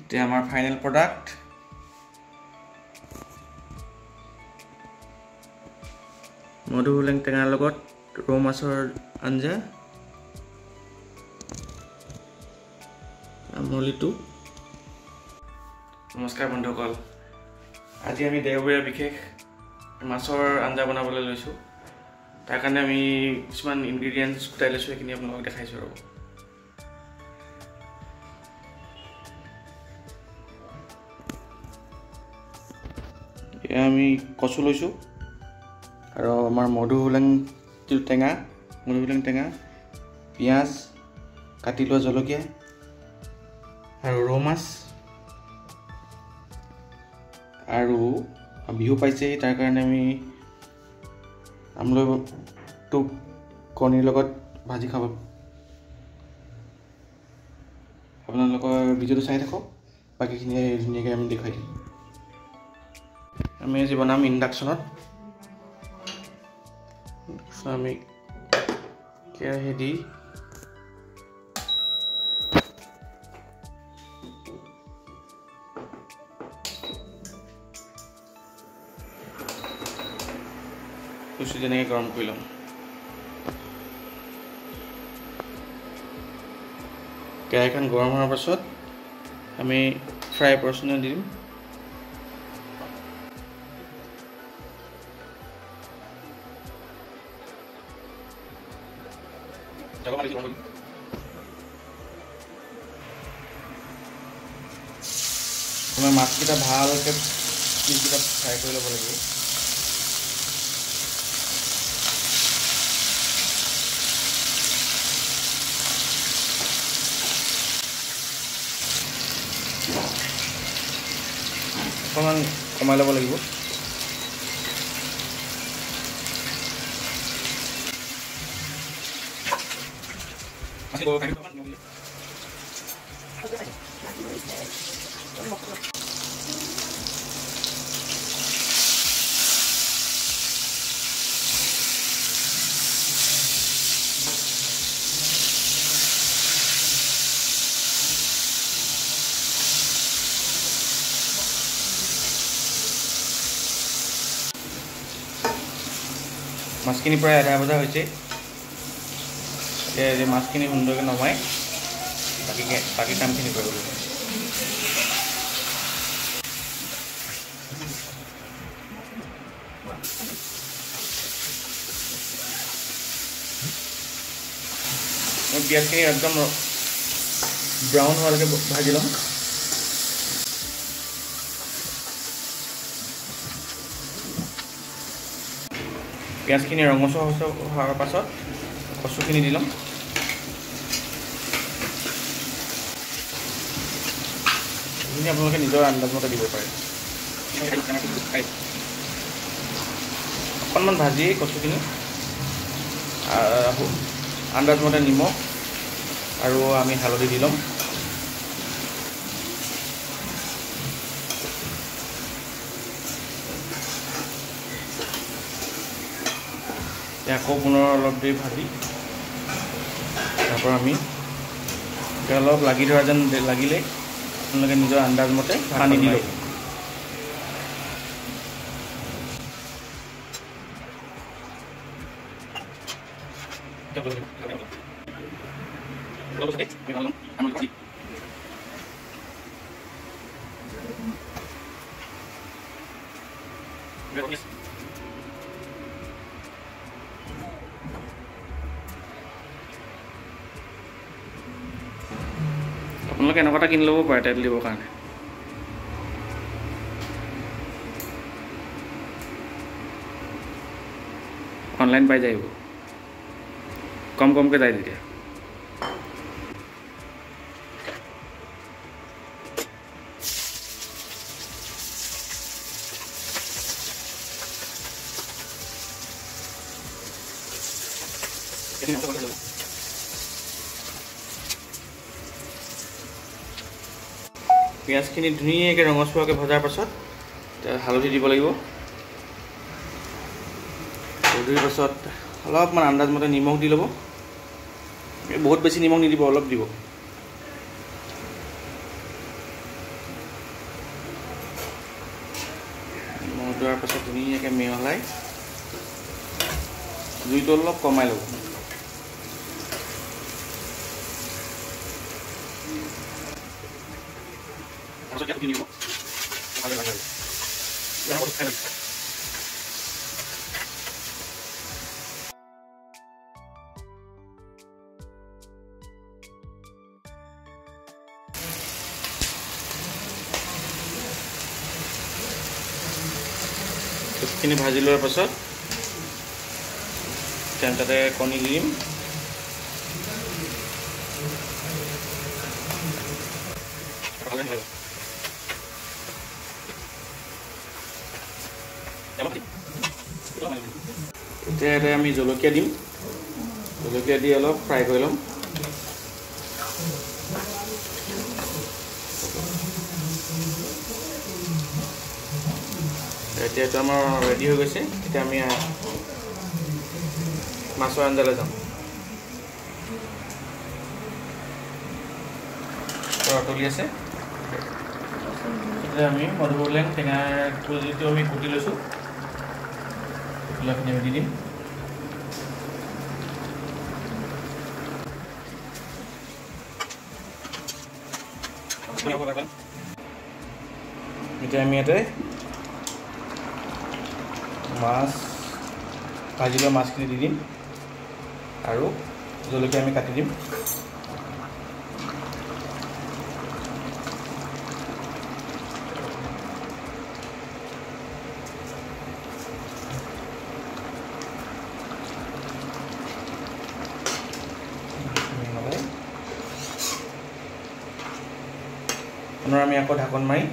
এতিয়া আমাৰ final product মধুসোলেং টেঙাৰ লগত ৰৌ মাছৰ আঞ্জা আমলিটো। নমস্কাৰ বন্ধুসকল, আজি আমি দেওবৰীয়া বিশেষ মাছৰ আঞ্জা বনাবলৈ লৈছোঁ। তাৰ কাৰণে আমি কিছুমান ইনগ্ৰিডিয়েণ্টছ গোটাই লৈছোঁ, সেইখিনি আপোনালোকক দেখাইছোঁ। ৰ'ব, এয়া আমি কচু লৈছোঁ আৰু আমাৰ মধুসোলেং টেঙা, পিঁয়াজ, কাটি লোৱা জলকীয়া আৰু ৰৌ মাছ, আৰু বিহু পাইছেহি, তাৰ কাৰণে আমি আমলৈটো কণীৰ লগত ভাজি খাব। আপোনালোকৰ ভিডিঅ'টো চাই থাকক, বাকীখিনি ধুনীয়াকৈ আমি দেখুৱাই দিম। আমি আজি বনাম ইণ্ডাকশ্যনত। আমি কেৰাহী দি কচু তেনেকৈ গৰম কৰি ল'ম। কেৰাহীখন গৰম হোৱাৰ পাছত আমি ফ্ৰাই পৰ্চনে দি দিম। তোমাৰ মাছকেইটা ভালকৈ পিচকেইটা ফ্ৰাই কৰি ল'ব লাগিব। অকণমান কমাই ল'ব লাগিব। মাছখিনি প্ৰায় আধা ভজা হৈছে। এতিয়া মাছখিনি সুন্দৰকৈ নমাই বাকী কামখিনি কৰিব লাগিব। মই পিঁয়াজখিনি একদম ব্ৰাউন হোৱালৈকে ভাজি ল'ম। পিঁয়াজখিনি ৰঙচুৱা হোৱাৰ পাছত কচুখিনি দি ল'ম। এইখিনি আপোনালোকে নিজৰ আন্দাজমতে দিব পাৰে। অকণমান ভাজি কচুখিনি আন্দাজমতে নিমখ আৰু আমি হালধি দি ল'ম। আকৌ পুনৰ অলপ দেৰি ভাজি তাৰপৰা আমি অলপ লাগি ধৰা যেন লাগিলে আপোনালোকে নিজৰ আন্দাজমতে পানী দি ল'ব। আপোনালোকে এনেকুৱা এটা কিনি ল'ব পাৰে তেল দিবৰ কাৰণে। অনলাইন পাই যায়, কমকৈ যায় তেতিয়া। পিঁয়াজখিনি ধুনীয়াকৈ ৰঙচুৱাকৈ ভজাৰ পাছত হালধি দিব লাগিব। হালধিৰ পাছত অলপমান আন্দাজমতে নিমখ দি ল'ব। বহুত বেছি নিমখ নিদিব, অলপ দিব। উতোৱাৰ পাছত ধুনীয়াকৈ মিহলাই জুইটো অলপ কমাই ল'ব। খিনি ভাজি লোৱাৰ পাছত তাতে কণী দি দিম। এতিয়া ইয়াতে আমি জলকীয়া দিম। জলকীয়া দি অলপ ফ্ৰাই কৰি ল'ম। এতিয়াতো আমাৰ ৰেডি হৈ গৈছে। এতিয়া আমি মাছৰ আঞ্জালৈ যাম। তলি আছে। এতিয়া আমি মধুপুৰলেং টেঙাটো যিটো আমি কুটি লৈছোঁ, কুটিলাখিনি আমি দি দিম। এতিয়া আমি ইয়াতে মাছ ভাজি লোৱা মাছখিনি দি দিম আৰু জলকীয়া আমি কাটি দিম। পুনৰ আমি আকৌ ঢাকন মাৰি